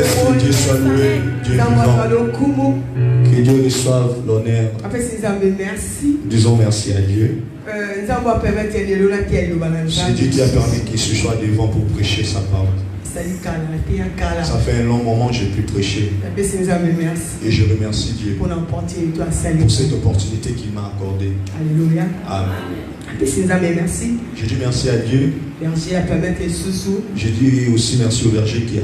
Laisse Dieu soit loué, Dieu vivant. Dieu reçoive l'honneur. Disons merci à Dieu. C'est Dieu qui a permis qu'il se soit devant pour prêcher sa parole. Ça fait un long moment que j'ai pu prêcher. Et je remercie Dieu pour cette opportunité qu'il m'a accordée. Alléluia. Amen. Je dis merci à Dieu. Je dis aussi merci au verger qui a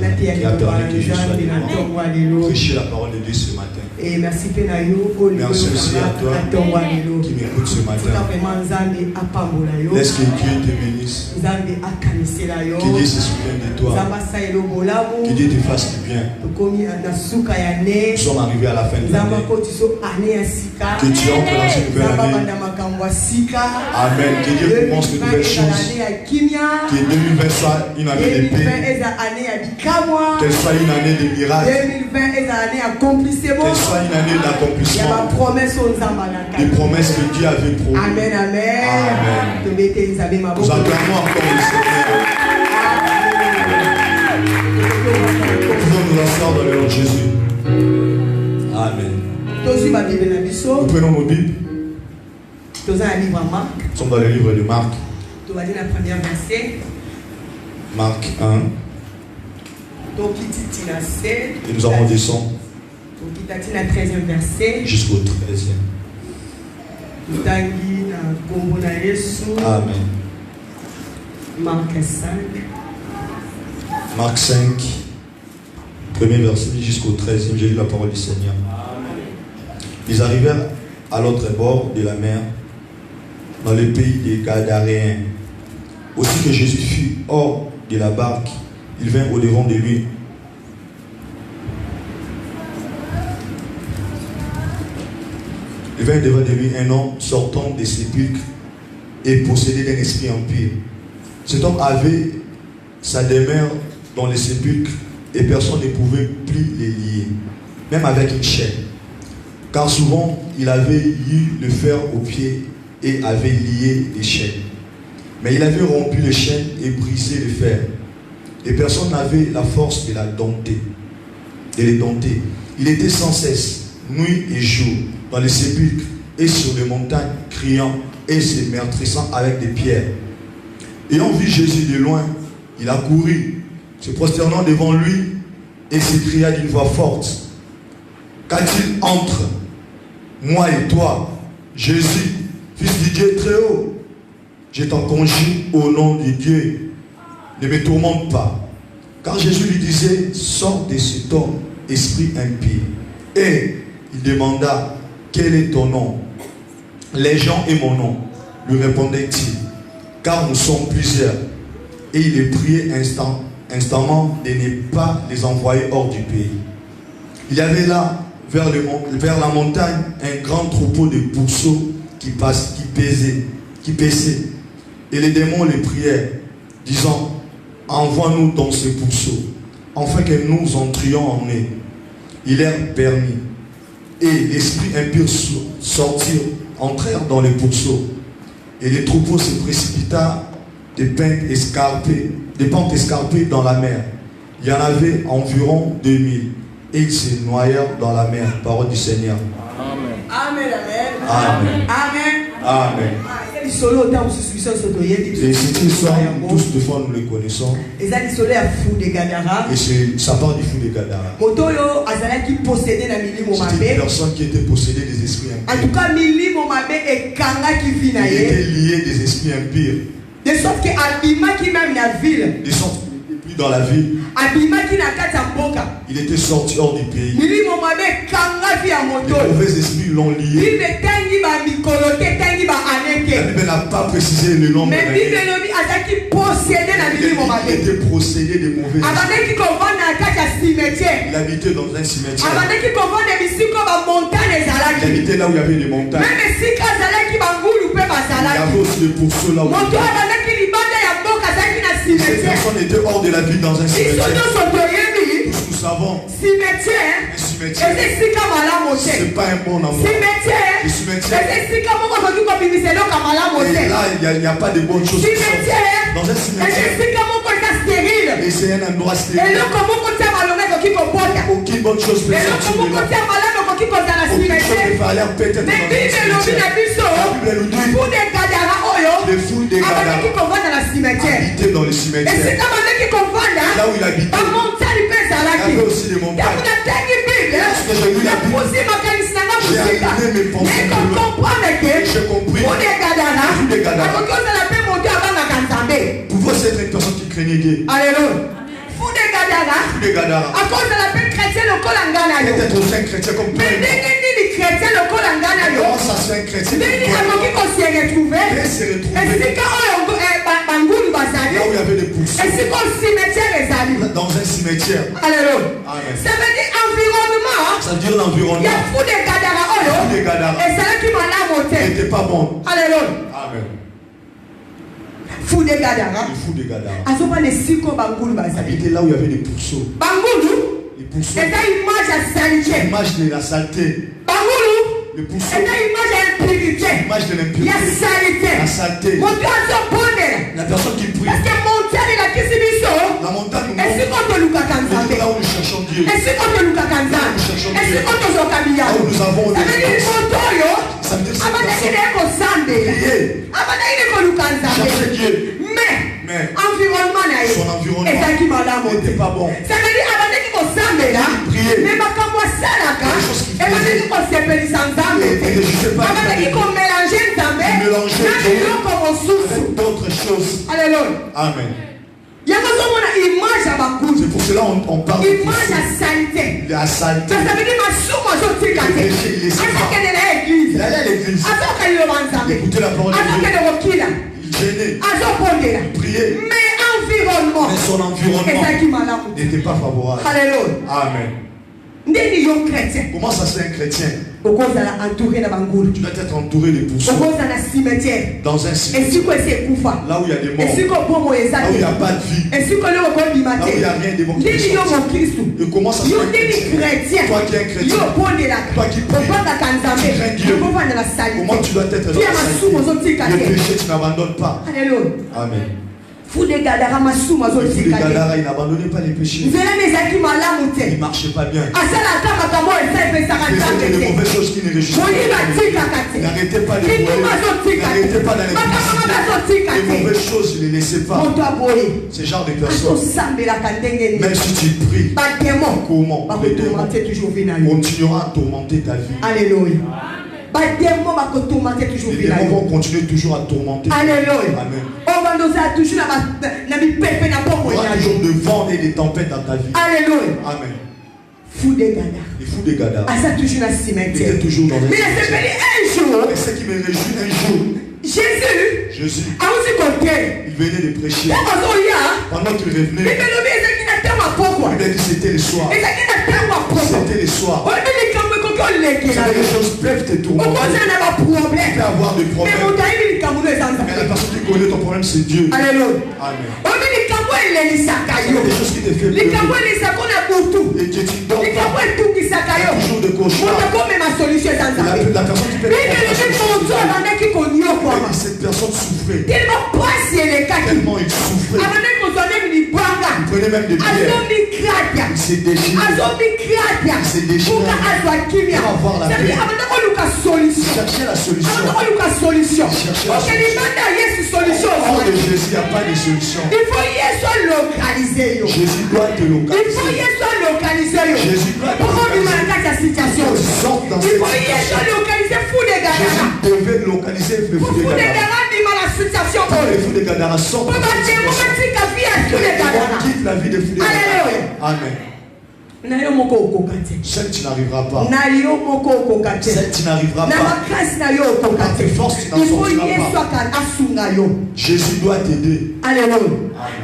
permis que je sois devant prêcher la parole de Dieu ce matin. Et merci aussi à toi qui m'écoute ce matin. Laisse que Dieu te bénisse. Que Dieu se souvienne de toi. Que Dieu te fasse du bien. Nous sommes arrivés à la fin de l'année. Que tu entres dans une nouvelle année. Amen. Que Dieu commence de nouvelles choses. Que 2020 soit une année de paix. Qu'elle soit une année de miracles. Qu'elle soit une année d'accomplissement. Des promesses que Dieu avait promis. Amen, amen. Amen. Nous acclamons encore le Seigneur. Nous pouvons nous asseoir dans le nom de Jésus. Amen. Nous prenons nos Bibles. Nous sommes dans le livre de Marc. Marc 1. Et nous allons descendre jusqu'au 13e. Amen. Marc 5. Marc 5, premier verset jusqu'au 13e. J'ai lu la parole du Seigneur. Ils arrivèrent à l'autre bord de la mer, dans le pays des Gadaréens. Aussi que Jésus fut hors de la barque, il vint au-devant de lui. Il vint devant de lui un homme sortant des sépulcres et possédé d'un esprit impur. Cet homme avait sa demeure dans les sépulcres et personne ne pouvait plus les lier, même avec une chaîne. Car souvent, il avait eu le fer au pied et avait lié les chaînes. Mais il avait rompu les chaînes et brisé le fer. Et personne n'avait la force de les dompter. Il était sans cesse, nuit et jour, dans les sépulcres et sur les montagnes, criant et se meurtrissant avec des pierres. Ayant vu Jésus de loin, il accourut, se prosternant devant lui, et s'écria d'une voix forte: qu'a-t-il entre moi et toi, Jésus, fils du Dieu très haut? Je t'en conjure au nom de Dieu, ne me tourmente pas. Car Jésus lui disait: sors de cet homme, esprit impie. Et il demanda: quel est ton nom? Légion est mon nom, lui répondait-il, car nous sommes plusieurs. Et il les priait instamment de ne pas les envoyer hors du pays. Il y avait là, vers la montagne, un grand troupeau de pourceaux qui paissaient. Et les démons les prièrent, disant: envoie-nous dans ces pourceaux, afin que nous entrions en eux. Il leur permit. Et l'esprit impur entrèrent dans les pourceaux. Et les troupeaux se précipita des pentes escarpées dans la mer. Il y en avait environ 2000. Et ils se noyèrent dans la mer. Parole du Seigneur. Amen. Amen. Amen. Amen. Amen. Et cette histoire, tous de fois nous le connaissons. Et ça part du fou de Gadara. C'était une personne qui était possédée des esprits impurs. Il était lié des esprits impurs. De sorte que même la ville. De sorte qu'il n'était plus dans la ville. Il était sorti hors du pays. Les mauvais esprits l'ont lié. La Bible n'a pas précisé le nom. Mais il était possédé de mauvais esprits. Il habitait dans un cimetière. Il habitait là où il y avait des montagnes. Il y avait aussi des pourceaux là où cette personne était hors de la ville dans un cimetière. Nous savons, un cimetière, c'est pas un bon endroit. Le cimetière, et là, il n'y a pas de bonnes choses. Dans un cimetière, et c'est un endroit stérile. Aucune bonne chose peut sortir de là. Aucune parlaient peut-être dans Mais un Bible elobi cimetière. na biso. La Bible nous dit Pour des gadara oyo. les foules des Gadara Abandaki kovanda na cimetière. habitaient dans les Et cimetières. c'est abandaki kovanda. Là où il habitait, Bamontali pe il y ezalaki. avait aussi des Ntango montagnes. natangi Bible. Lorsque j'ai lu la Bible, Napusi makanisi na nga j'ai mosika. allumé mes pensées. Mais comprendre que J'ai compris. pour des gadara. Pour des Gadara. Akoki ozala pe moto abangaka nzambe. Pouvait être une personne qui craignait Dieu. Alléluia. Pour des gadara. Fou des Gadara. Akozala pe chrétien lokola ngana yo. Peut-être aussi un chrétien comme toi. Mais ndenge nini chrétien lokola ngana yo. Comment ça se fait un chrétien Ndenge comme toi? akoki kosi retrouver. Et s'est retrouvé Esika oyo bangulu bazali. là où il y avait des pourceaux. Esika cimetière ezali. Dans un cimetière. Alléluia. Amen. Ça veut dire environnement. Ça veut dire Il y l'environnement a fou de gadara oyo. Fou des Gadara Ezalaki malamu te. n'était pas bon. Alléluia. Amen. Fou de gadara. Les fous des Gadara Azobana esiko bangulu bazali. habitaient là où il y avait des pourceaux. Bangulu. Les pourceaux, Eza image ya salité. l'image de la saleté. Bangulu. Les pourceaux, Eza image ya impurité. l'image de Ya l'impureté. salité. La saleté. Moto azobondela. La personne qui prie. Parce que montagne elakisi biso. La montagne nous montre Esiko tolukaka nzambe. là où nous cherchons Dieu. Esiko tolukaka nzambe. Esiko tozoka Là biyango. où nous avons Ça veut dire moto oyo. Ça veut dire cette Abandaki personne ne kosambela. prier. Abandaki ne koluka Chercher nzambe. Dieu. Mais environnement na ye. Son environnement ezalaki malamu te. n'était pas bon. Ça veut dire abandaki kosambela. Prier. Mais makambo asalaka. Les choses qu'il Ebandaki kosepelisa nzambe Et te. ne jugez pas Abandaki Dieu. komélanger nzambe. Mélanger Na Dieu biloko mosusu. avec d'autres choses. Alléluia. Amen. Yango ozomona image ya bakulu. C'est pour cela on parle de Image ya pourceaux. salité. La saleté. Ça veut dire masumu azotika Le te. péché, il est séparé. Azokende na église. Il allait à l'église. Azokaleloma nzambe. Écoutez la parole de Dieu. Azokende kokila. Il gênait. Azobondela. Prier. Mais environnement. Mais son environnement ezalaki malamu te. n'était pas favorable. Alléluia. Amen. Ndeni yo chrétien. Comment ça se fait un chrétien? Okozala entouré na bangulu. Tu dois être entouré de pourceaux. Okozala na cimetière. Dans un cimetière. Esiko esi ekufa. Là où il y a des morts. Esiko bomo Là où il ezali. n'y a pas de vie. Esiko leo kobima Là où il n'y a rien de bon qui Ndeni est yo sorti. mokristu. Et comment ça se Yo fait un ndeni chrétien? chrétien. Toi qui es un chrétien. Yo bondelaka. Toi qui pries. Obangaka nzambe. Tu crains Dieu. Okovanda na salité. Comment tu dois être dans Pia la masumu saleté? ozotika Le te. péché, tu n'abandonnes pas. Alléluia. Amen. Fude gadara masumu Les fous des azotika te. Gadara, ils n'abandonnaient pas les péchés. Nzela ezalaki malamu Ils ne te. marchaient pas bien. asalaka makambo esa epesaka Ils nzambe faisaient de te. mauvaises choses qui ne réjouissaient moyiba pas. tikaka te. N'arrêtez pas de Kinduma voler. azotika N'arrêtez pas te. d'aller makambo mabe azotika Les te. mauvaises choses, ne les laissez pas. moto aboye Ces genres de personnes, azosambelaka ndenge même nini si tu pries, bademo comment les démons bakotourmente toujours vi na yo. continueront à tourmenter ta vie. Alléluia. bademo bakotourmente toujours Les vi na démons yo. vont continuer toujours à tourmenter ta vie. Alléluia. Amen. obanda ozala toujours na mipepe na Il y bomoi aura na yo. toujours de vents et des tempêtes dans ta vie. Alléluia. Amen. fude gada Les fous des Gadara aza toujours na étaient cimetière. toujours dans un mais cimetière. nasepeli un jour Et ce qui me réjouit un jour, jésus Jésus, awuti kote il venait de prêcher. ntango azoya Pendant qu'il revenait, bibelobi ezalaki na ntango ya pokwa il a dit c'était le soir. ezalaki na ntango ya pokwa C'était le soir. oyebi likambo ekoki Vous olekela savez, les yo choses peuvent te tourmenter. okozala na Tu baproblème peux avoir des mais problèmes. moto ayebi likambo no eza Mais la nzambe. personne qui connaît ton problème, c'est Dieu. Alléluia. Amen. oyebi likambo elelisaka Il y yo a des choses qui te font likambo pleurer. elelisaka na butu Et que tu ne dors likambo pas. etungisaka yo Toujours de moto cauchemar. akomema solution eza nzambe. La personne qui fait des bibelobi moto abandaki konyokwama cette personne souffrait. tellement pasi elekaki Tellement il souffrait. abandaki kozwa ndenge libanga Il prenait même des pierres. azomikratia Il s'est déchiré. azomikratia C'est déchiré. kuka azwa kimia Pour avoir la sabi paix. abandaki oluka solution Cherchez la solution. abandaki oluka solution Cherchez la oke libanda ya yesu solution Hors de ozwaki Jésus, il n'y a pas de solution. il faut yesu alokalize yo Jésus doit te il faut localiser. yesu alokalize yo Jésus doit te okobima na localiser. kati ya situation Sors dans il cette faut yesu situation. alokalize fude gadara Jésus devait localiser le fou des fude Gadara. gadara bima na situation Quand les oyo fous des Gadara sortent po de cette batemo situation, batika vi ya fude gadara on quitte la vie des fous des Alléluia. Gadara. Amen. na yo moko okoka te Seul tu n'arriveras pas. na yo moko okoka te Seul tu n'arriveras na pas. makasi na yo okoka Par te tes forces, tu n'en il faut sortiras yesu pas. asunga yo Jésus doit t'aider. alleluya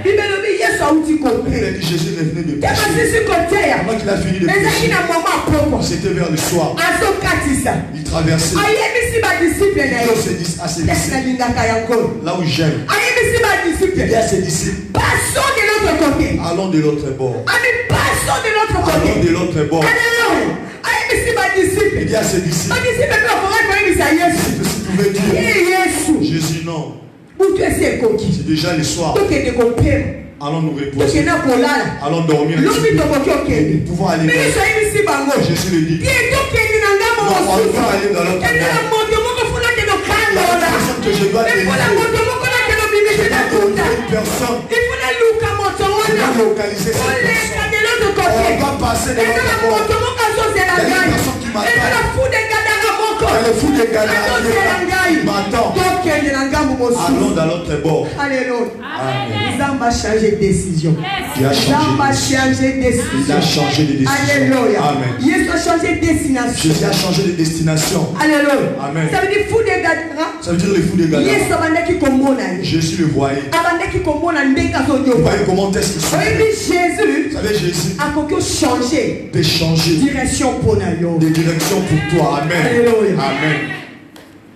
bibelobi yesu awuti Il a kote dit Jésus est venu de te prêcher. basisi koteya Pendant qu'il a fini de ezalaki prêcher, na mama apokwa c'était vers le soir. azokatisa Il traversait. ayebisi badisiple na yo Il s'est dit à ses esi disciples, nalingaka yango là où j'aime. ayebisi Il badisiple dit à ses disciples, passons de l'autre côté allons de l'autre bord. ami passons de l'autre Allons côté de l'autre bord. alleluya ayebisi Il badisiple dit à ses disciples, badisiple mpe okoki koyebisa yesu si vous pouvez dire, ye yesu Jésus non, butu esi ekoki c'est déjà le soir. tokende kopema Allons nous reposer. tokenda kolala Allons dormir. lobi tokoki Nous okende pouvons aller me vers. yesu ayebisi bango Jésus le dit. ye tokendi na ngambo Non, on va mosusu aller aller dans l'autre Et la monde. moto moko funa que no kando La là. personne que je dois Et pour la délivrer. moto moko na que no bimishe Je na dois kuta. trouver une personne. Il faut la luka moto Je wana. dois localiser cette Pour les personne. de l'autre côté. On va passer de Et la l'autre moto bord. moko zo de la Il y a une gagne. personne qui Et m'attend. la fou de gadara moko. Il y a le fou des Ghana Zo de la gagne. qui m'attend. Donc il y a ngambu mosu. Allons dans l'autre bord. Alléluia. Amen. Zamba changé de décision. Il a Zamba changé. changé de Il a décision. changé de décision. Alléluia. Amen. Jésus a changé de destination. Jésus a changé de destination. Alléluia. Amen. Ça veut dire fou de gadara. Ça veut dire le fou des Ghana. Yesu abandaki komona ye. Jésus le voyait. Abandaki komona ndenge Vous azonyoka. voyez comment est-ce qu'il Oyebi souffre. Jésus Vous savez, Jésus akoki ochanger peut changer direction mpona yo. de direction pour toi. Amen. Alléluia. Amen.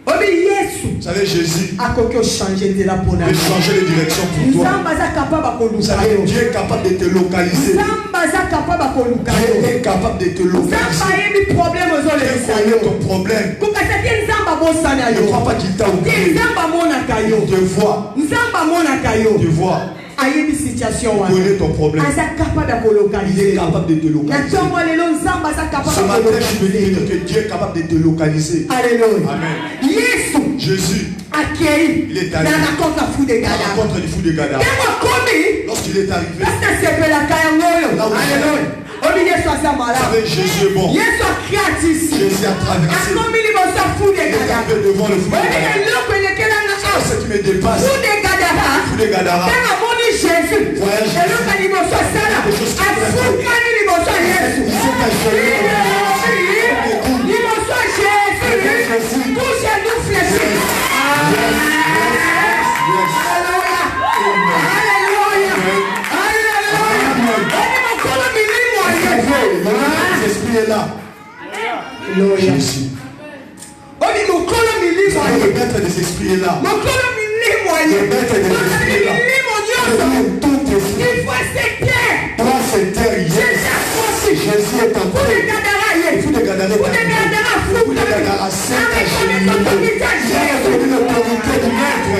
Oyebi Yesu Vous savez, Jésus akoki ochanger nzela mpona peut yo. changer de direction pour toi. Nzambe aza capable Vous akoluka savez, yo. Dieu est capable de te localiser. Nzambe aza capable akoluka Dieu yo. est capable de te Nzambe localiser. ayebi problème Dieu ozolemisa connaît yo. ton problème. kokasa te nzambe abosana Ne yo. crois pas qu'il t'a te oublié. nzambe amonaka yo. Te voit. nzambe amonaka yo. Te voit. ayebi situation wana. Connaît ton problème. aza capable ya Il est kolokalize yo. capable de te na localiser. ntongo lelo nzambe aza Ce capable ya matin, je veux kolokalize dire yo. que Dieu est capable de te localiser. Alléluia. Amen. Yesu Jésus, akei Il est allé. na rencontre ya fou de à la gadara. rencontre du fou de Gadara. ntango akomi Lorsqu'il est arrivé, kasi nasepelaka yango oyo. Là où je Alléluia. obi yesu aza vous malamu. savez, Jésus est bon. yesu akratisi. Jésus a traversé. akomi liboso ya fou de Il est gadara. arrivé devant le fou de oyebi Gadara. eloko elekelanga awa. Ce qui me dépasse, fou de gadara. le fou de Gadara. ntango amoni jésus. Voyage Jésus. eloka liboso asala. afukani liboso ya yesu. Il s'est agenouillé. liboso ya jésus. touche nous fléchis. Alléluia. Alléluia. Alléluia. Oyebi mokolo milimo ya yesu. L'esprit est là. Alléluia. Jésus. oyebi mokolo milimo ya Le yesu. maître des esprits est là. mokolo milimo ya Le yesu. maître des esprits est là. milimo nyonso. Tout esprit. il faut se taire. Toi, c'est terre. Jésus a franchi. Jésus est en Fou de train. gadara Le yesu. fou de Gadara est Fou de gadara arrivé. Le fou de Gadara s'est agenouillé. Il a reconnu l'autorité du maître.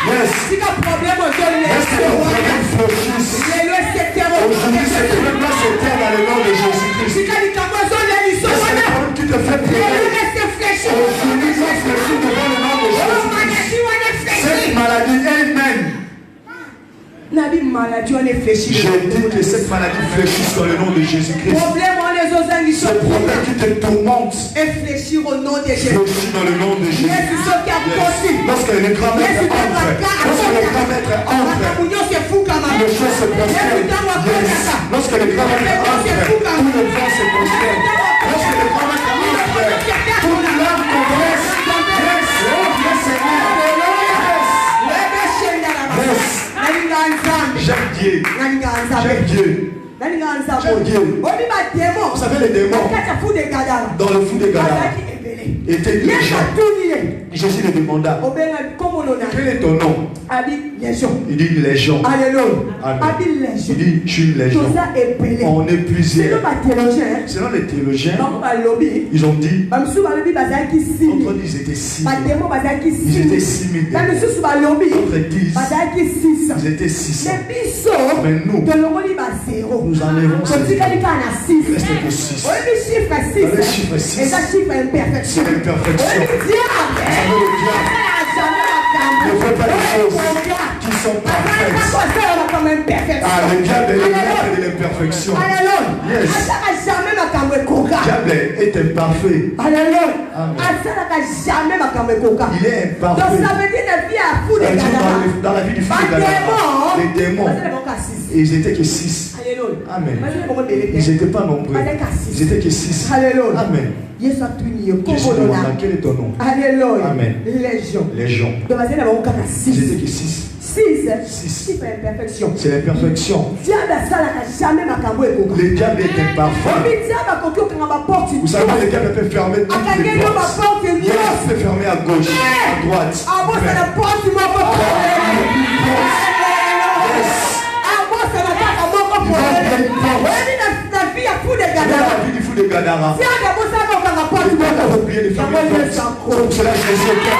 Yes. sika problème ozolesa Laisse ton problème fléchisse. lelo esetero Aujourd'hui, ce problème-là se terre dans le nom de Jésus-Christ. sika likambo ezoleliso Est-ce que le wana problème qui te fait lelo pleurer esefleshi aujourd'hui va fléchir devant le nom de Jésus-Christ? maladi wana Cette efleshi maladie elle-même, nabi maladi wana efleshi je dis que cette maladie fléchisse dans le nom de Jésus-Christ. problème wana ezozangisa Ce problème qui te tourmente efleshir au nom de jésus fléchit dans le nom de Jésus. yesu soki akosi Lorsque le grand maître yesu ntango entre, lorsque le grand maître entre, makambo nyonso efukama les choses se yesu prosternent. ntango Yes. akotaka Lorsque le grand maître entre, tout le vent se prosterne. Lorsque le grand maître entre, toute l'âme confesse. Yes. Oh, yes, Seigneur. Yes. J'aime Dieu. J'aime Dieu. J'aime Dieu. Vous savez, les démons dans le fou de Gadara étaient légion. Jésus le demanda, quel est ton nom? Il dit légion. Alléluia. Amen. Il dit, je suis une légion. On est plusieurs. Selon les théologiens, ils ont dit, entre eux, ils étaient 6 000. Ils étaient 6 000. Entre 10, ils étaient 600. Mais nous, nous enlevons ces reste que 6. Le chiffre 6, c'est l'imperfection. Vous savez, le diable ne fait pas des choses qui sont parfaites. Ah, le diable est le maître de l'imperfection. Yes. Le diable est imparfait. Amen. Il est imparfait. Donc ça veut dire la vie à fou Ça de veut dire Gadara. dans la vie du fou de Gadara, les démons, ils étaient que 6. Amen. Ils n'étaient pas nombreux. Ils étaient que 6. Alléluia. Amen. Jésus a tout nié. Jésus demanda, quel est ton nom? Alléluia. Amen. Légion. Légion. Donc, il y a 6. Ils étaient que 6. 6. Six. C'est l'imperfection. C'est l'imperfection. Diable a jamais makambo ekoka. Le diable est imparfait. Obi diable akoki okanga porte. Vous savez, le diable peut fermer toutes les Akangeli portes. porte Il nyonso. peut fermer à gauche, à droite. Abosa na porte moko abosa na kaka moko polele. Oyebi na vie ya fou de Dans Gadara. la vie du fou de Gadara, Diable abosa okanga porte il a moko. oublié de fermer Yango les Yesu portes. akro. Comme cela, Jésus est bien.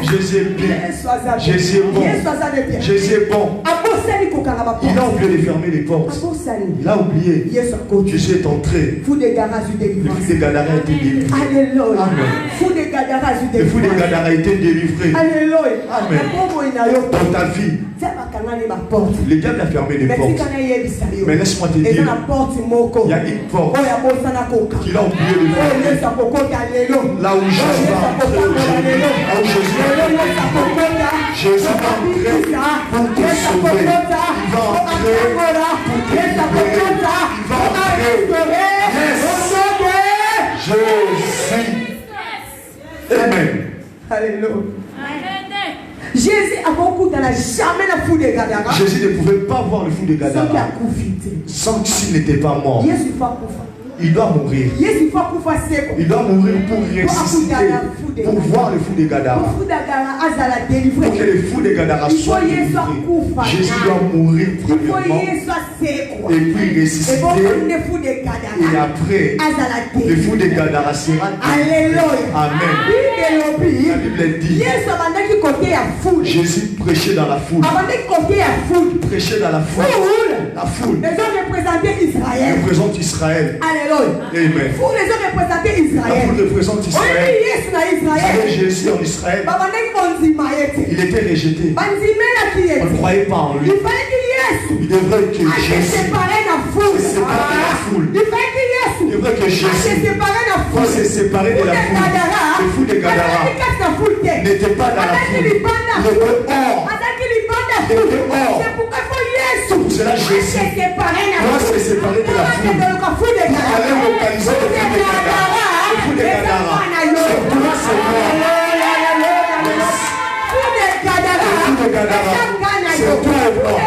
Jésus est bien. Jésus est bon. Jésus est bon. Il a oublié de fermer les portes. Il a oublié. Jésus est entré. Le fou des Gadara a été délivré. Alléluia. Amen. Le fou des Gadara a été délivré. Alléluia. Amen. Dans ta vie, le diable a fermé les portes. Mais laisse-moi te dire, il y a une porte qu'il a oublié de fermer. Là où Jésus va entrer aujourd'hui, là où Jésus va entrer, Jésus va entrer pour te sauver. Il va entrer pour te libérer. Il va entrer. Yes. Jésus. Amen. Alléluia. Jésus a beaucoup dans la jamais la fou des Gadara. Jésus ne pouvait pas voir le fou des Gadara sans s'il n'était pas mort. Il doit mourir. Il doit mourir pour ressusciter, pour voir le fou des Gadara. Pour que le fou des Gadara soit délivré. Jésus doit mourir premièrement et puis ressusciter. Et après, le fou des Gadara sera délivré. Amen. La Bible dit, Jésus prêchait dans la foule. Prêchait dans la foule. La foule représente Israël. Amen. Vous les avez représenté Israël. La foule représente Israël. Et Jésus en Israël, il était rejeté. On ne croyait pas en lui. Il devrait que Jésus se sépare de la foule. Il devrait que Jésus se séparer de la foule. Le fou de Gadara n'était pas dans la foule. Il était hors. Il était hors. C'est pour cela que Jésus doit se séparer de la foule. Pour aller localiser le fou de Gadara. C'est toi, c'est moi. Le fou de Gadara, c'est toi et moi.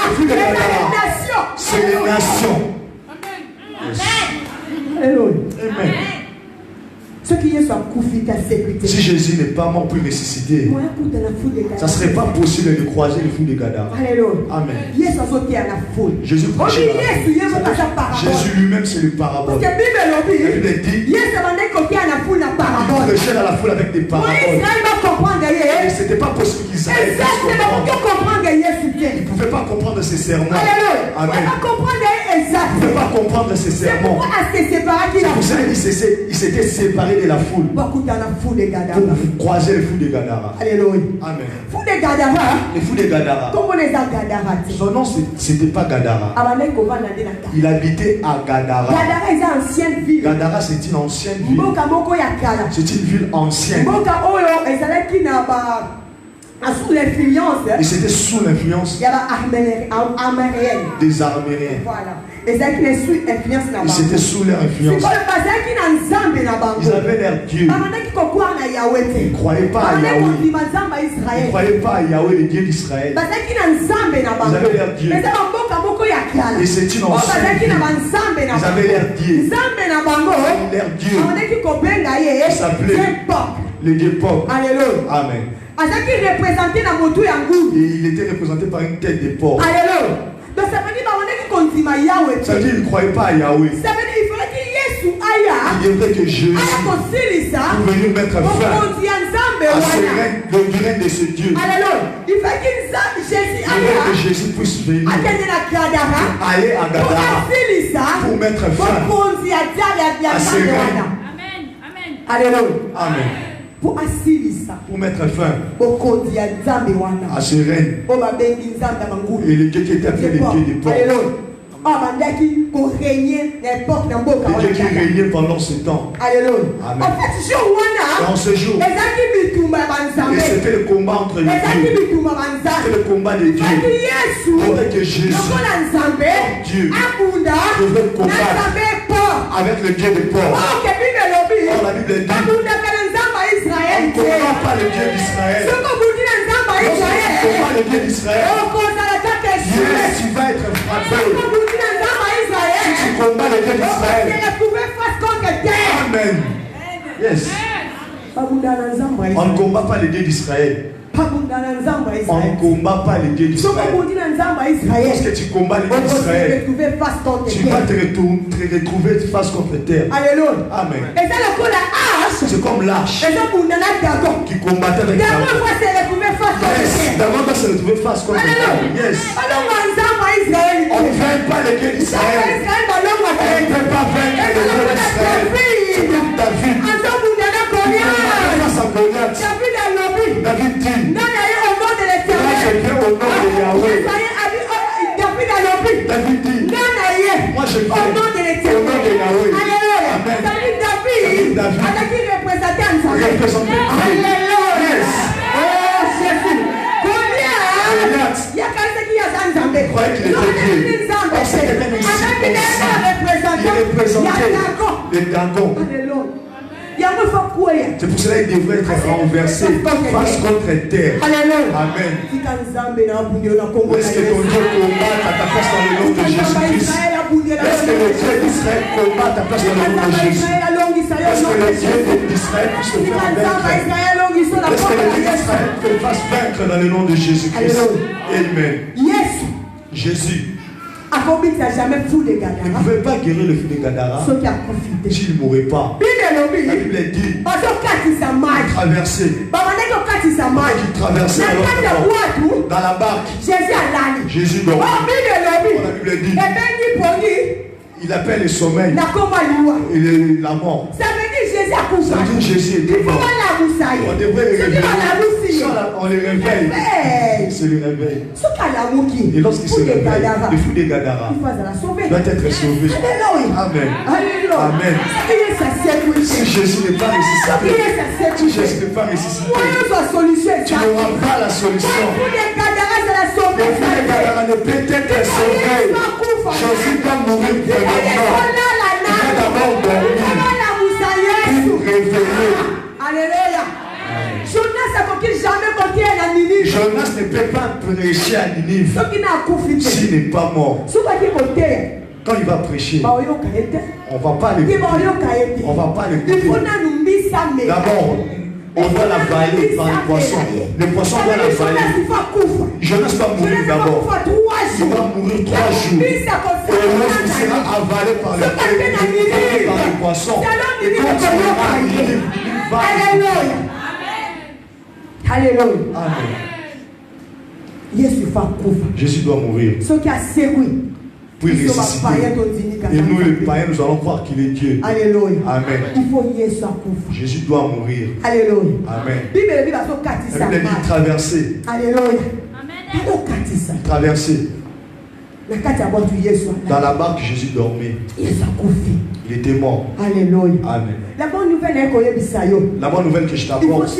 Le fou de Gadara, c'est les nations. Amen. Si Jésus n'est pas mort pour ressusciter, ça ne serait pas possible de croiser le fou de Gadara. Amen. Jésus prêchait dans la foule. Jésus lui-même, c'est le parabole. La Bible dit, il prêchait dans la foule avec des paraboles. Et ce n'était pas possible qu'Israël puisse comprendre. Il ne pouvait pas comprendre ses sermons. Amen. Il ne pouvait pas comprendre ses sermons. C'est pour ça qu'il s'était séparé de la foule pour croiser le fou de Gadara. Alléluia. Amen. Le fou de Gadara, son nom c'était pas Gadara. Il habitait à Gadara. Gadara c'est une ancienne ville. C'est une ville ancienne. Sous l'influence. Et c'était sous l'influence des Arméniens. Voilà. Et c'était sous leur influence. Ils avaient leur Dieu. Ils ne croyaient pas à Yahweh. Ils ne croyaient pas à Yahweh, le Dieu d'Israël. Ils avaient leur Dieu. Et c'est une ancienne ville. Ils avaient leur Dieu. Leur Dieu. Il s'appelait le Dieu Pop. Alléluia. Amen. Et il était représenté par une tête de porc. Alléluia. Donc ça veut dire ça veut dire qu'il ne croyait pas à Yahweh. Ça veut dire qu'il fallait que Jésus aille. Il devrait que Jésus pour venir mettre fin à ce règne de ce Dieu. Alléluia. Il fallait que Jésus aille. Que Jésus puisse venir aller à Gadara pour mettre fin à ce règne. Amen. Alléluia. Amen. Pour mettre fin à ce règne. Et le Dieu qui était appelé le Dieu des porcs. Le Dieu qui régnait pendant ce temps. Alléluia. Amen. Dans ce jour, et c'était le combat entre les dieux. C'était le combat des dieux. Pour que Jésus, Dieu, devait combattre avec le Dieu des porcs. Or, la Bible dit, on ne combat pas le Dieu d'Israël. Lorsque tu combats le Dieu d'Israël, yes, tu vas être frappé. Si tu combats le Dieu d'Israël, amen. Yes. On ne combat pas le Dieu d'Israël. On ne combat pas les dieux d'Israël. Lorsque tu combats les dieux d'Israël, tu vas te retrouver face contre terre. Alléluia. Amen. C'est C'est comme l'arche qui combattait avec Dagon. D'abord, on va se retrouver face contre terre. Yes. On ne vainc pas les dieux d'Israël. On ne peut pas vaincre les dieux d'Israël. C'est comme David. Face à Goliath, David dit, moi je viens au nom de Yahweh. David dit, moi je viens au nom de Yahweh. Amen. David représentait Dieu. Yes. Il croyait qu'il était Dieu. Or c'était un incirconcis. Il représentait les Dagons. C'est pour cela qu'il devrait être renversé face contre terre. Amen. Est-ce que ton Dieu combat à ta place dans le nom de Jésus-Christ? Est-ce que le Dieu d'Israël combat à ta place dans le nom de Jésus? Est-ce que le Dieu d'Israël puisse te faire vaincre? Est-ce que le Dieu d'Israël te fasse vaincre dans le nom de Jésus-Christ? Amen. Jésus ne pouvait pas guérir le fils de Gadara s'il ne mourait pas. La Bible dit traverser. Il traversait dans la barque. Jésus dormait. La Bible dit il appelle le sommeil et la mort. Ça veut dire Jésus était mort. On devrait le réveiller. On le réveille. C'est le réveil. Et lorsqu'il se réveille, le fou de Gadara doit être sauvé. Amen. Amen. Si Jésus n'est pas ressuscité, si Jésus n'est pas ressuscité, tu n'auras pas la solution. Le fou de Gadara ne peut être sauvé. Jésus doit mourir premièrement. Il doit d'abord dormir pour réveiller. Alléluia. Jonas ne peut pas prêcher à Ninive s'il n'est pas mort. Quand il va prêcher, on ne va pas l'écouter. On va pas l'écouter. D'abord, on doit l'avaler par les poissons. Les poissons doivent l'avaler. Jonas va mourir d'abord. Il va mourir 3 jours. Et lorsqu'il sera avalé par les poissons, il continuera à vivre. Alléluia. Amen. Jésus doit mourir. Puis il ressuscite. Et nous, les païens, nous allons croire qu'il est Dieu. Alléluia. Amen. Jésus doit mourir. Alléluia. Amen. La Bible dit traverser. Alléluia. Traverser. Dans la barque, Jésus dormait. Il était mort. Alléluia. Amen. La bonne nouvelle est que la bonne nouvelle que je t'apporte,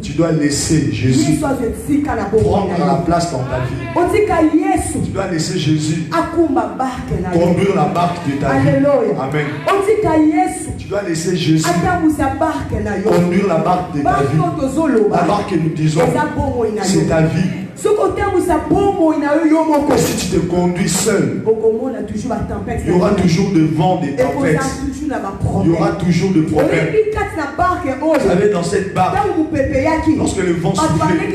tu dois laisser Jésus prendre la place dans ta vie. Tu dois laisser Jésus conduire la barque de ta vie. Amen. Tu dois laisser Jésus conduire la barque de ta vie. La barque que nous disons, c'est ta vie. Si tu te conduis seul, il y aura toujours de vent, des tempêtes. Il y aura toujours de problèmes. Vous savez, dans cette barque, lorsque le vent soufflait,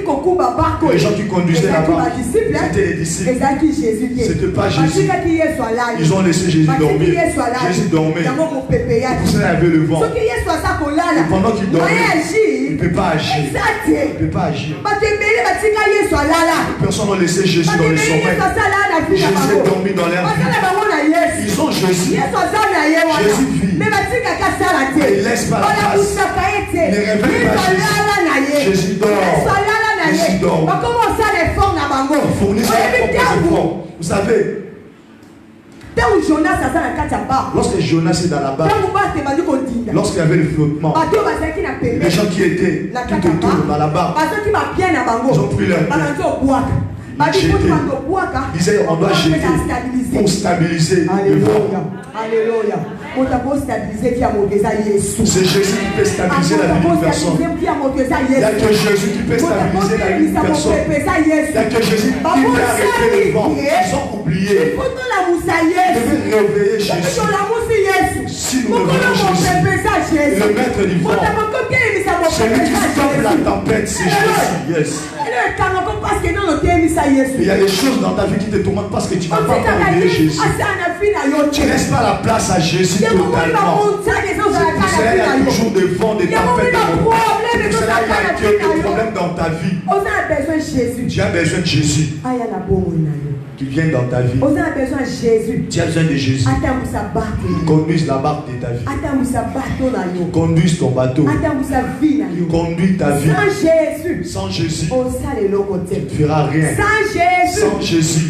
les gens qui conduisaient la barque, c'était les disciples. C'était pas Jésus. Ils ont laissé Jésus dormir. Jésus dormait. Pour ça, il y avait le vent. Et pendant qu'il dormait, il ne peut pas agir. Il ne peut pas agir. Personne n'a laissé Jésus dans le sommeil. Jésus est dormi dans l'air. Ils ont Jésus. Jésus vit. Mais il laisse pas la place. Il ne réveille pas Jésus. Jésus dort. Jésus dort. Il fournit ses propres efforts. Vous savez, lorsque Jonas est dans la barque, lorsqu'il y avait le flottement, les gens qui étaient tout autour dans la barque, ils ont pris leur pied. Ils disaient on doit jeter pour stabiliser le vent. Alléluia. C'est Jésus qui peut stabiliser la vie d'une personne. Il n'y a que Jésus qui peut stabiliser la vie d'une personne. Il n'y a que Jésus qui peut arrêter le vent. Ils ont oublié. Ils devaient réveiller Jésus. Si nous revenons Jésus, le maître du vent, celui qui stoppe la tempête, c'est Jésus. Yes. Il y a des choses dans ta vie qui te tourmentent parce que tu n'as pas oublié Jésus. Tu ne laisses pas la place à Jésus totalement. C'est pour cela qu'il y a toujours des vents, des tempêtes. C'est pour cela qu'il y a des problèmes dans ta vie. Tu as besoin de Jésus. Qui vient dans ta vie. Tu as besoin de Jésus. Conduise la barque de ta vie. Conduise ton bateau. Conduis ta vie. Sans Jésus, tu ne feras rien. Sans Jésus,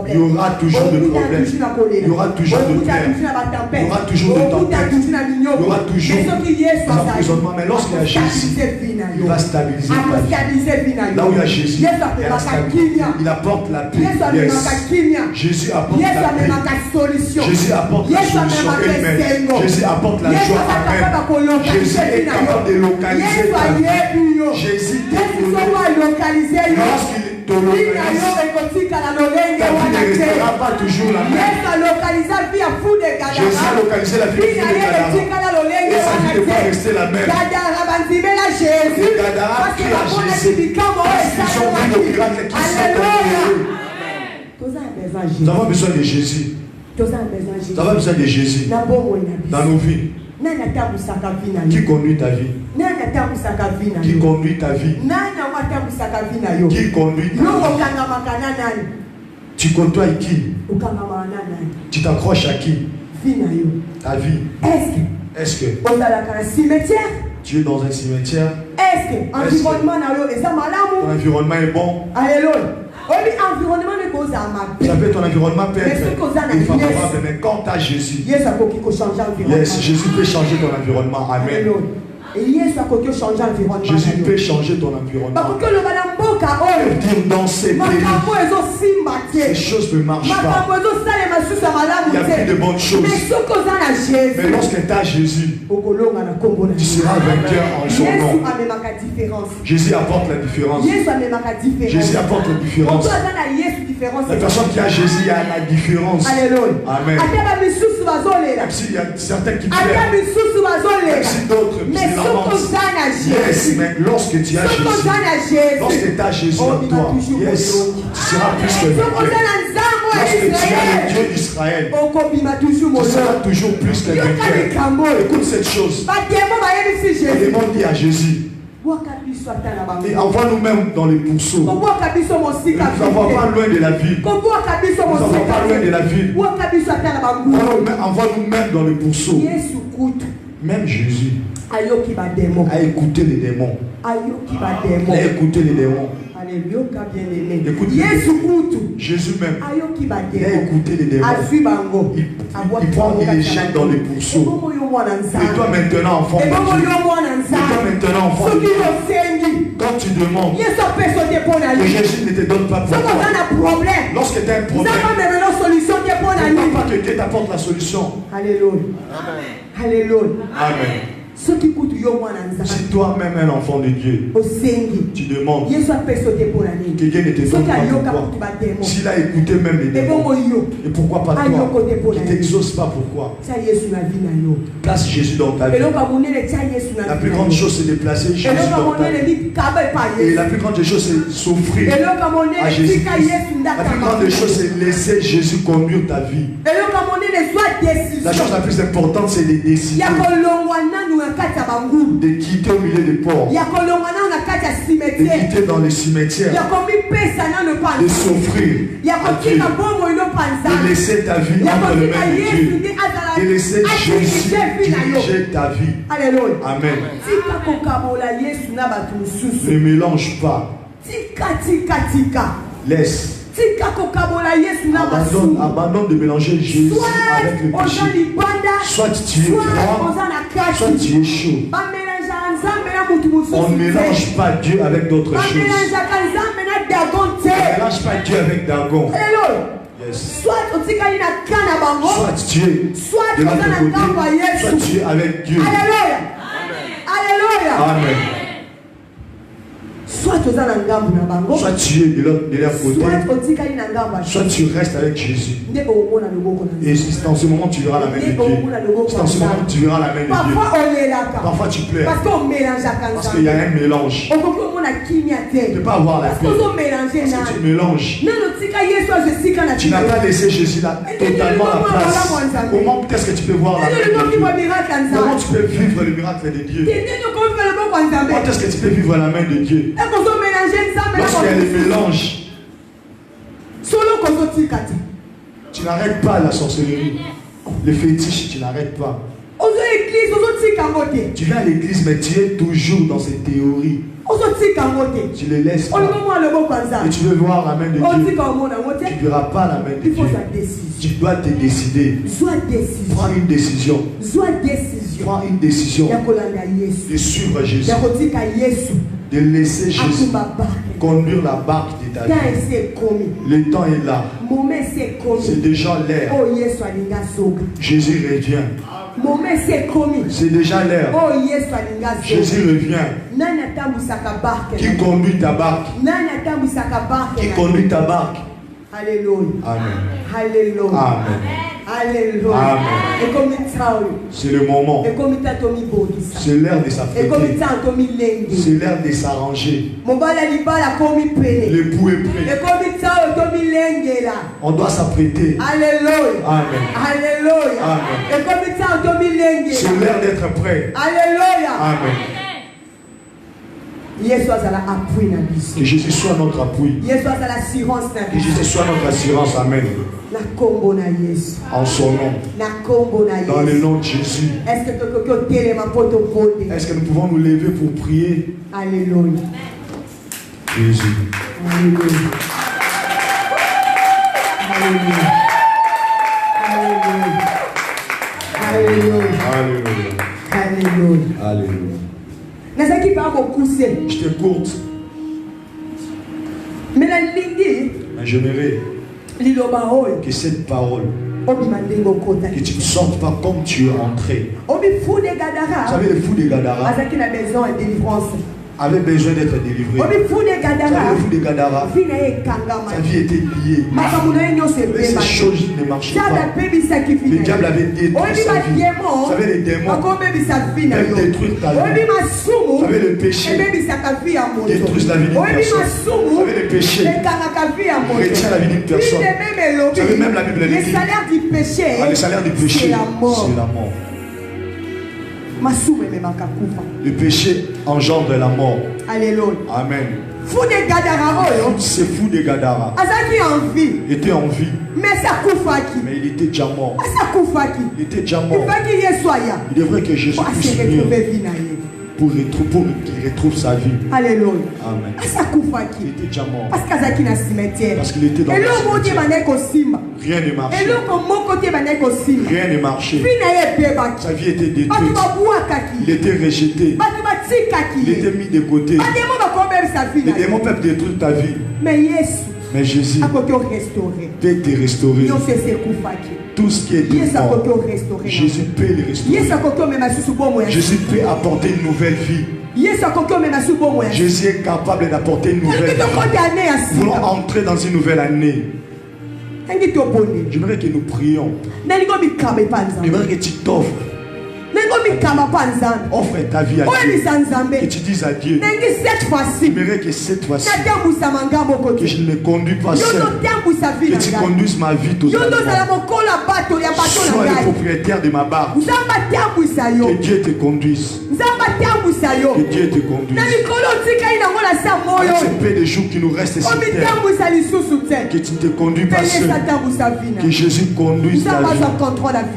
il y aura toujours de problèmes. Il y aura toujours de guerre. Il y aura toujours de tempêtes. Il y aura toujours d'emprisonnement. Mais lorsqu'il y a Jésus, il va stabiliser ta vie. Là où il y a Jésus, il y a la stabilité. Il apporte la paix. Yes. Jésus apporte la paix. Jésus apporte la solution. Amen. Jésus apporte la joie. Amen. Jésus est capable de localiser ta vie. Jésus te localise. Lorsqu'il te localise, ta vie ne restera pas toujours la même. Jésus a localisé la vie de Gadara. Et sa vie ne va rester la même. Et Gadara crie à Jésus. Ils sont vus le miracle qui sont tombés. Nous avons besoin de Jésus. Nous avons besoin de Jésus dans nos vies. Qui conduit ta vie? Qui conduit ta vie? Qui conduit ta vie? Tu côtoies qui? Tu t'accroches à qui? Ta vie. Est-ce que tu es dans un cimetière? Est-ce que ton environnement est bon? Alléluia. Ça peut être ton environnement peut être infavorable, mais quand tu as Jésus, yes, Jésus peut changer ton environnement. Amen. Jésus peut changer ton environnement. Dire dans ces pays, ces choses ne marchent pas. Il y a plus de bonnes choses. Mais lorsque tu as Jésus, tu seras vainqueur en son nom. Jésus apporte la différence. Jésus apporte la différence. La personne qui a Jésus a la différence. Amen. Même s'il y a certains qui plaisent, même si d'autres yes, mais lorsque tu as Jésus, lorsque tu as Jésus en toi, yes, tu seras plus que vainqueur. Lorsque tu as le Dieu d'Israël, tu seras toujours plus que vainqueur. Écoute cette chose. Le démon dit à Jésus, et envoie nous-mêmes dans les pourceaux. Nous n'avons pas loin de la ville. Nous n'avons pas loin de la ville. Envoie nous-mêmes dans les pourceaux. Même Jésus a écouté les démons. Il a écouté les démons. Écoute, Jésus même, il a écouté les démons. Il prend et les jette dans les pourceaux. Et toi maintenant, enfant de Dieu, quand tu demandes que Jésus ne te donne pas pour toi, lorsque tu as un problème, ne pas que Dieu t'apporte la solution. Alléluia. Alléluia. Amen. Si toi-même un enfant de Dieu, tu demandes que Dieu ne te donne pas pourquoi. S'il a écouté même les démons, et pourquoi pas toi qui ne t'exauce pas, pourquoi? Place Jésus dans ta vie. La plus grande chose c'est de placer Jésus dans ta vie. Et la plus grande chose c'est s'offrir à Jésus. La plus grande chose c'est laisser Jésus conduire ta vie. La chose la plus importante c'est de décider de quitter au milieu des ports, de quitter dans les cimetières, de s'offrir à Dieu, de laisser ta vie entre les mains de Dieu, de laisser Jésus diriger ta vie. Amen. Ne mélange pas. Laisse. Abandonne de mélanger Jésus avec le péché. Soit tu es froid, soit tu es chaud. On ne mélange pas Dieu avec d'autres choses. On ne mélange pas Dieu avec Dagon. Yes. Soit tu es de l'autre côté, soit tu es avec Dieu. Amen. soit tu es dans la gamme na bango, soit tu es de leur côté, soit tu restes avec Jésus. Et c'est dans ce moment que tu verras la main de Dieu. C'est dans ce moment que tu verras la main de Dieu. Parfois tu pleures. Parce qu'il y a un mélange. Tu ne peux pas avoir la paix. Parce que tu mélanges. Tu n'as pas laissé Jésus là totalement la place. Comment est-ce que tu peux voir la main de Dieu? Comment tu peux vivre le miracle de Dieu? Comment est-ce que tu peux vivre la main de Dieu? Lorsqu'il y a le mélange, tu n'arrêtes pas la sorcellerie. Le fétiche, tu n'arrêtes pas. Tu viens à l'église, mais tu es toujours dans ces théories. Tu les laisses pas. Et tu veux voir la main de Dieu. Tu ne verras pas la main de Dieu. Tu dois te décider. Prends une décision. Prends une décision de suivre Jésus. De laisser Jésus conduire la barque de ta vie. Le temps est là. C'est déjà l'heure. Jésus revient. C'est déjà l'heure. Jésus revient. Qui conduit ta barque? Qui conduit ta barque? Alléluia. Amen. Alléluia. Amen. Alléluia. Amen. C'est le moment. C'est l'heure de s'affronter. C'est l'heure de s'arranger. L'époux est prêt. On doit s'apprêter. Alléluia. Amen. Alléluia. Amen. C'est l'heure d'être prêt. Alléluia. Amen. Que Jésus soit notre appui. Que Jésus soit notre assurance. Amen. En son nom. Dans le nom de Jésus. Est-ce que nous pouvons nous lever pour prier? Alléluia. Jésus. Alléluia. Alléluia. Alléluia. Alléluia. Alléluia. Alléluia. Je te courte. Mais j'aimerais que cette parole, que tu ne sortes pas comme tu es entré. Vous savez, le fou de Gadara avait besoin d'être délivré. Le fou de Gadara, sa vie était liée. Mais ces choses ne marchaient pas. Le diable avait détruit sa vie. Vous savez, les démons peuvent détruire ta vie. Vous savez, le péché détruit la vie d'une personne. Vous savez, le péché retient la vie d'une personne. Vous savez, même la Bible le dit. Le salaire du péché, c'est la mort. Le péché engendre la mort. Alléluia. Amen. Ce fou de Gadara était en vie. Mais il était déjà mort. Il était déjà mort. Il devrait que Jésus puisse venir pour qu'il retrouve sa vie. Alléluia. Amen. Il était déjà mort. Parce qu'il était dans le cimetière. Rien ne marchait. Rien ne marchait. Sa vie était détruite. Il était rejeté. Il était mis de côté. Les démons peuvent détruire ta vie. Mais Jésus peut te restaurer. Tout ce qui est mort, Jésus peut le restaurer. Jésus peut apporter une nouvelle vie. Jésus est capable d'apporter une nouvelle vie. Nous voulons entrer dans une nouvelle année. J'aimerais que nous prions. J'aimerais que tu t'offres. Offre ta vie à Dieu. Que tu dises à Dieu. J'aimerais que cette fois-ci, que je ne conduis pas seul. Que tu conduises ma vie totalement. Sois le propriétaire de ma barque. Que Dieu te conduise. Que Dieu te conduise. Avec ce peu de jours qui nous restent sur terre, que tu ne te conduis pas seul. Que Jésus conduise ta vie.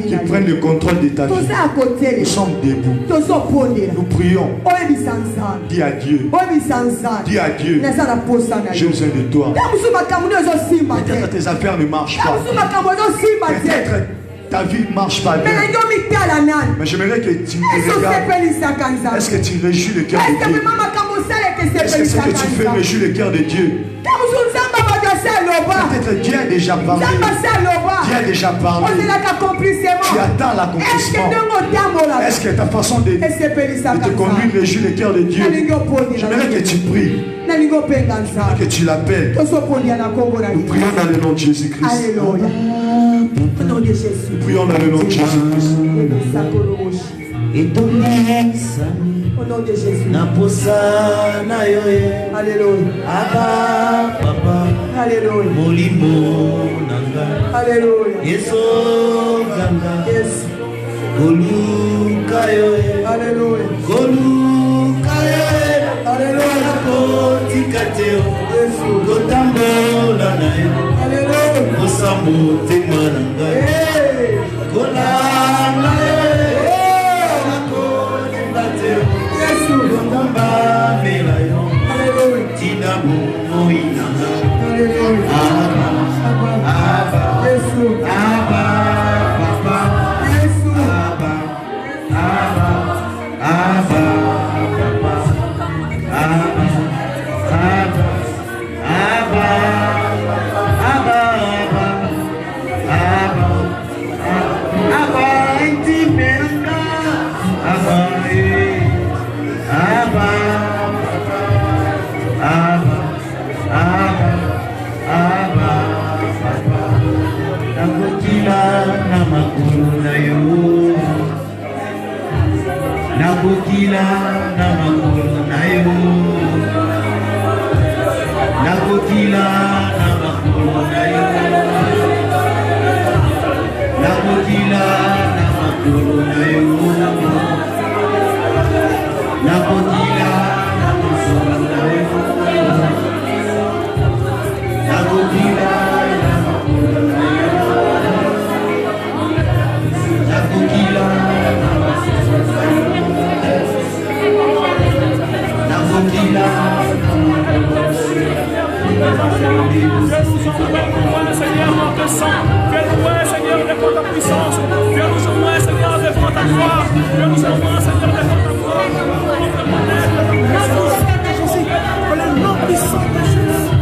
Qu'il prenne le contrôle de ta vie. Nous sommes debout. Nous prions. Dis à Dieu. Dis à Dieu. J'ai besoin de toi. Peut-être tes affaires ne marchent pas. Peut-être ta vie ne marche pas bien. Mais j'aimerais que tu me regardes. Est-ce que tu réjouis le cœur de Dieu? Est-ce que ce que tu fais réjouit le cœur de Dieu? Peut-être Dieu a déjà parlé. Dieu a déjà parlé. Tu attends l'accomplissement. Est-ce que ta façon de te conduire réjouit le cœur de Dieu? J'aimerais que tu pries. Que tu l'appelles. Nous prions dans le nom de Jésus-Christ. Alléluia. Au nom de Jésus. Nous prions dans le nom de Jésus-Christ. Au nom de Jésus. Alléluia. Abba, papa. Alléluia. Molimo nanga. Alléluia. Yeso ganga. Yes. Goluka yoye. Alléluia. Goluka yoye. Alléluia. Kotikateo. Yesu. Kotambola nayo. Alléluia. Kosamu temananga. Hey. Kolana yoye. Kotibateo. Yesu. Kotamba melayo. Alléluia. Tinamu moinanga. Alléluia. Abba. Yesu. Abba, papa. Yesu. Abba, Abba, Abba, papa. Abba, Abba, Abba, Abba, Abba, Abba, intimenga. Abba, Abba, Abba, Abba, Abba, papa. Nakukila na makulu na yo. Nakukila na makulu na yo. Nakukila na makulu na yo. Nakukila na makulu na yo. Nakukila na makulu na yo. Nakukila na makulu na yo. Fais-nous envoyer, Seigneur, notre sang. Fais-nous envoyer, Seigneur, devant ta puissance. Fais-nous envoyer, Seigneur, devant ta gloire. Fais-nous envoyer, Seigneur, devant ta gloire. Pour le nom puissant de Jésus.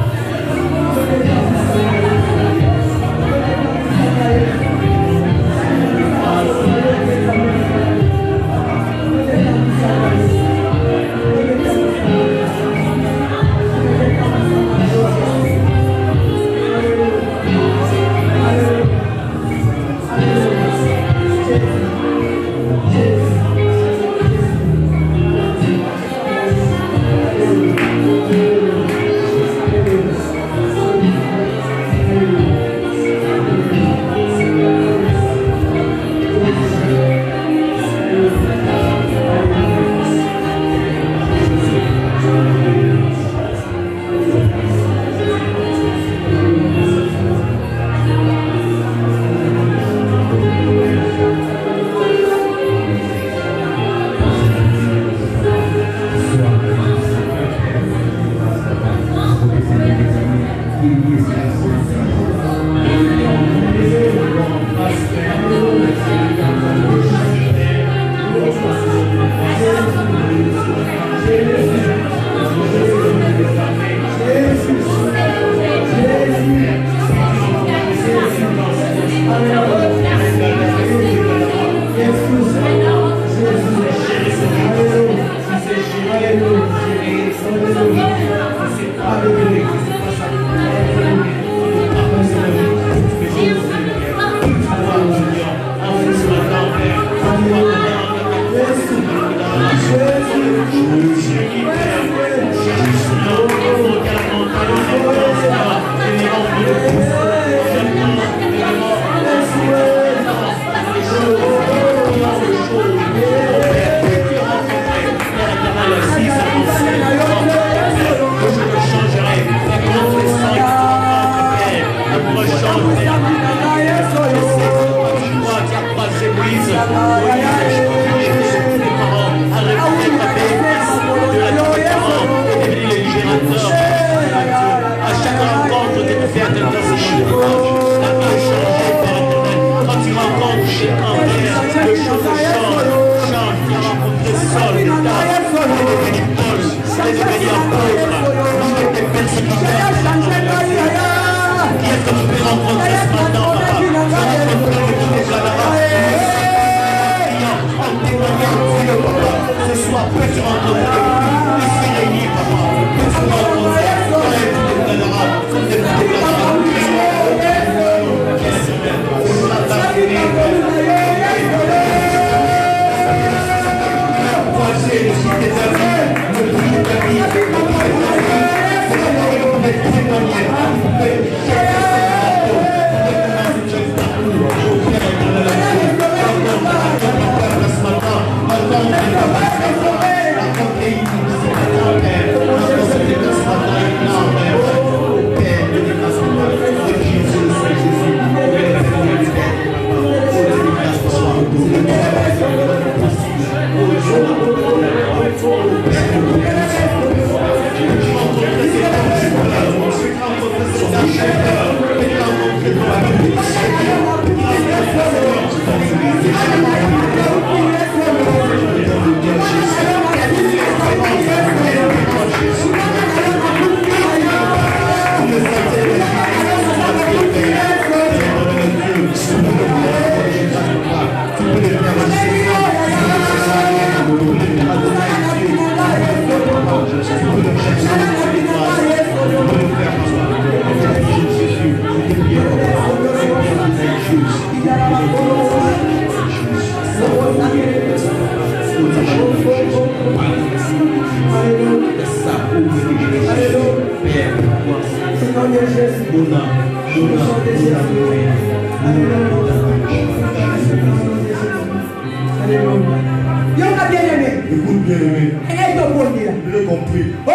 Yoka bien-aimé. Écoute bien aimé. Elle est au monde là. Je l'ai compris. Oui,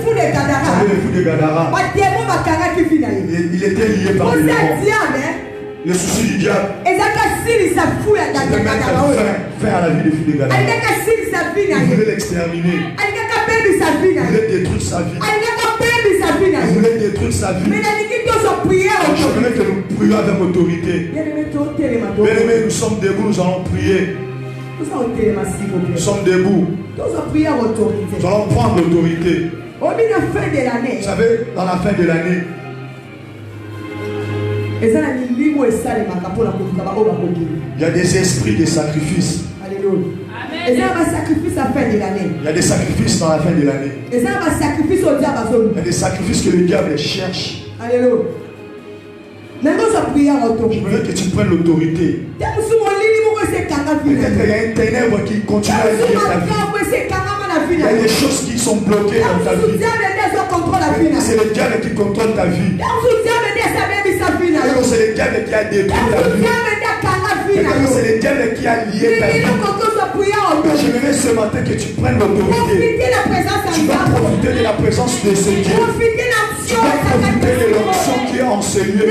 fou de Gadara. Vous savez le fou de Gadara. Il Il était lié par le démon. diable. Le souci du diable. Et ça casse sa fouille à C'était mettre fin à la vie des fous de Gadara. Elle a cassé sa vie. Il voulait l'exterminer. Elle a perdu sa vie. Il voulait détruire sa vie. Elle a perdu sa vie. Il voulait détruire sa vie. Mais elle a dit qu'ils ont prié. Je voulais que nous prions avec autorité. Bien aimés, nous sommes debout, nous allons prier. Nous sommes debout. Nous allons prendre l'autorité. Vous savez, dans la fin de l'année, il y a des esprits de sacrifice. Alléluia. Il y a un sacrifice à la fin de l'année. Il y a des sacrifices dans la fin de l'année. Il y a un sacrifice au diable. Il y a des sacrifices que le diable cherche. Alléluia. Je veux que tu prennes l'autorité. Peut-être qu'il y a un ténèbre qui continue à lier ta vie. Il y a des choses qui sont bloquées dans ta vie. C'est le diable qui contrôle ta vie. C'est le diable qui a détruit ta vie. C'est le diable qui a lié ta vie. J'aimerais ce matin que tu prennes l'autorité. Tu vas profiter de la présence de ce Dieu. Tu vas profiter de l'onction qui est en ce lieu.